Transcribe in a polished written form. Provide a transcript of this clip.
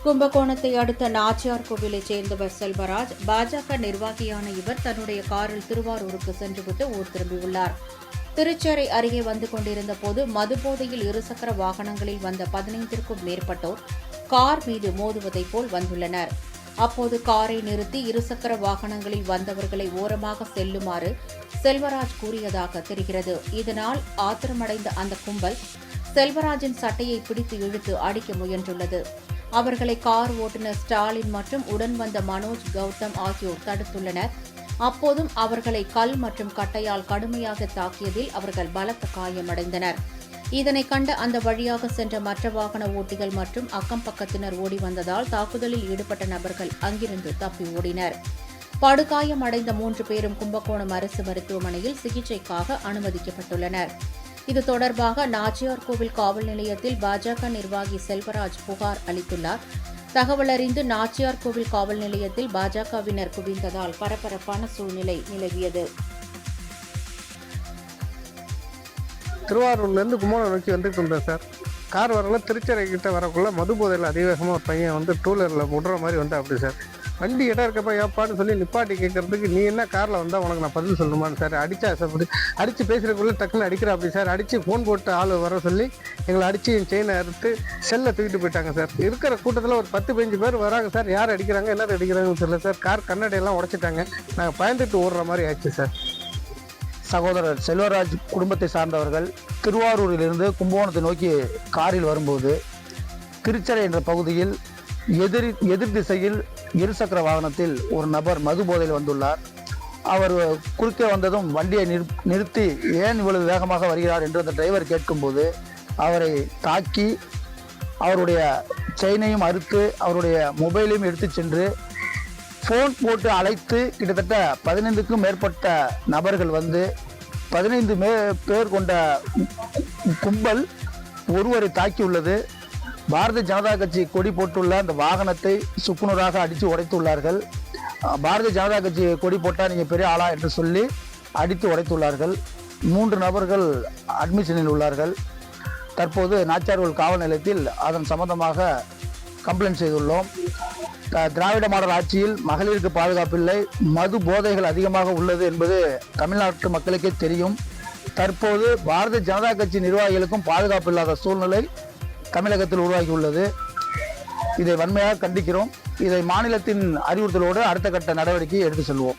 கும்பகோணத்தை அடுத்த நாச்சியார் கோவிலைச் சேர்ந்தவர் செல்வராஜ். பாஜக நிர்வாகியான இவர் தன்னுடைய காரில் திருவாரூருக்கு சென்றுவிட்டு ஊர் திரும்பியுள்ளார். திருச்சேரை அருகே வந்து கொண்டிருந்த போது மதுபோதையில் இருசக்கர வாகனங்களில் வந்த 15க்கும் மேற்பட்டோர் கார் மீது மோதுவதைப் போல் வந்துள்ளனர். அப்போது காரை நிறுத்தி இருசக்கர வாகனங்களில் வந்தவர்களை ஓரமாக செல்லுமாறு செல்வராஜ் கூறியதாக தெரிகிறது. இதனால் ஆத்திரமடைந்த அந்த கும்பல் செல்வராஜின் சட்டையை பிடித்து இழுத்து அடிக்க முயன்றுள்ளது. அவர்களை கார் ஓட்டுநர் ஸ்டாலின் மற்றும் உடன் வந்த மனோஜ், கௌதம் ஆகியோர் தடுத்துள்ளனர். அப்போதும் அவர்களை கல் மற்றும் கட்டையால் கடுமையாக தாக்கியதில் அவர்கள் பலத்த காயமடைந்தனர். இதனை கண்ட அந்த வழியாக சென்ற மற்ற வாகன ஓட்டிகள் மற்றும் அக்கம் பக்கத்தினர் ஓடி வந்ததால் தாக்குதலில் ஈடுபட்ட நபர்கள் அங்கிருந்து தப்பி ஓடினர். படுகாயமடைந்த 3 பேரும் கும்பகோணம் அரசு மருத்துவமனையில் சிகிச்சைக்காக அனுமதிக்கப்பட்டுள்ளனர். இது தொடர்பாக நாச்சியார் கோவில் காவல் நிலையத்தில் பாஜக நிர்வாகி செல்வராஜ் புகார் அளித்துள்ளார். தகவல் அறிந்து நாச்சியார் கோவில் காவல் நிலையத்தில் பாஜகவினர் குவிந்ததால் பரபரப்பான சூழ்நிலை நிலவியது. திருவாரூர்லேருந்து கும்பகோணம் நோக்கி வந்துட்டு இருந்தேன் சார். கார் வரல, திருச்சேரை கிட்ட வரக்குள்ள மது போதையில் அதிவேகமாக ஒரு பையன் வந்து டூலரில் விடுற மாதிரி வந்து அப்படி சார். வண்டி இடம் இருக்கப்பா ஏப்பான்னு சொல்லி நிப்பாட்டி கேட்கறதுக்கு, நீ என்ன காரில் வந்தால் உனக்கு நான் பதில் சொல்லணுமான்னு சார் அடித்தா சார். அடித்து பேசுகிறக்குள்ளே டக்குன்னு அடிக்கிறா அப்படி சார். அடித்து ஃபோன் போட்டு ஆள் வர சொல்லி எங்களை அடித்து என் செயினை அறுத்து செல்லை தூக்கிட்டு போயிட்டாங்க சார். இருக்கிற கூட்டத்தில் ஒரு 10-15 பேர் வராங்க சார். யார் அடிக்கிறாங்க, என்ன அடிக்கிறாங்கன்னு தெரியல சார். கார் கண்ணாடியெல்லாம் உடைச்சிட்டாங்க. நாங்கள் பயந்துட்டு ஓடுற மாதிரி ஆயிடுச்சு சார். சகோதரர் செல்வராஜ் குடும்பத்தை சார்ந்தவர்கள் திருவாரூரிலிருந்து கும்பகோணத்தை நோக்கி காரில் வரும்போது திருச்சரை என்ற பகுதியில் எதிர் திசையில் இருசக்கர வாகனத்தில் ஒரு நபர் மது போதையில் வந்துள்ளார். அவர் குறுக்கே வந்ததும் வண்டியை நிறுத்தி ஏன் இவ்வளவு வேகமாக வருகிறார் என்று அந்த டிரைவர் கேட்கும்போது அவரை தாக்கி அவருடைய செயினையும் அறுத்து அவருடைய மொபைலையும் எடுத்து சென்று ஃபோன் போட்டு அழைத்து கிட்டத்தட்ட 15க்கும் மேற்பட்ட நபர்கள் வந்து 15 பேர் கொண்ட கும்பல் ஒருவரை தாக்கியுள்ளது. பாரதிய ஜனதா கட்சி கொடி போட்டுள்ள அந்த வாகனத்தை சுக்குநூறாக அடித்து உடைத்துள்ளார்கள். பாரதிய ஜனதா கட்சி கொடி போட்டால் நீங்கள் பெரிய ஆளா என்று சொல்லி அடித்து உடைத்துள்ளார்கள். 3 நபர்கள் அட்மிஷனில் உள்ளார்கள். தற்போது நாச்சியார் காவல் நிலையத்தில் அதன் சம்பந்தமாக கம்ப்ளைண்ட் செய்துள்ளோம். திராவிட மாடல் ஆட்சியில் மகளிருக்கு பாதுகாப்பில்லை, மது போதைகள் அதிகமாக உள்ளது என்பது தமிழ்நாட்டு மக்களுக்கே தெரியும். தற்போது பாரதிய ஜனதா கட்சி நிர்வாகிகளுக்கும் பாதுகாப்பு இல்லாத சூழ்நிலை தமிழகத்தில் உருவாகியுள்ளது. இதை வன்மையாக கண்டிக்கிறோம். இதை மாநிலத்தின் அறிவுறுத்தலோடு அடுத்த கட்ட நடவடிக்கையை எடுத்து செல்வோம்.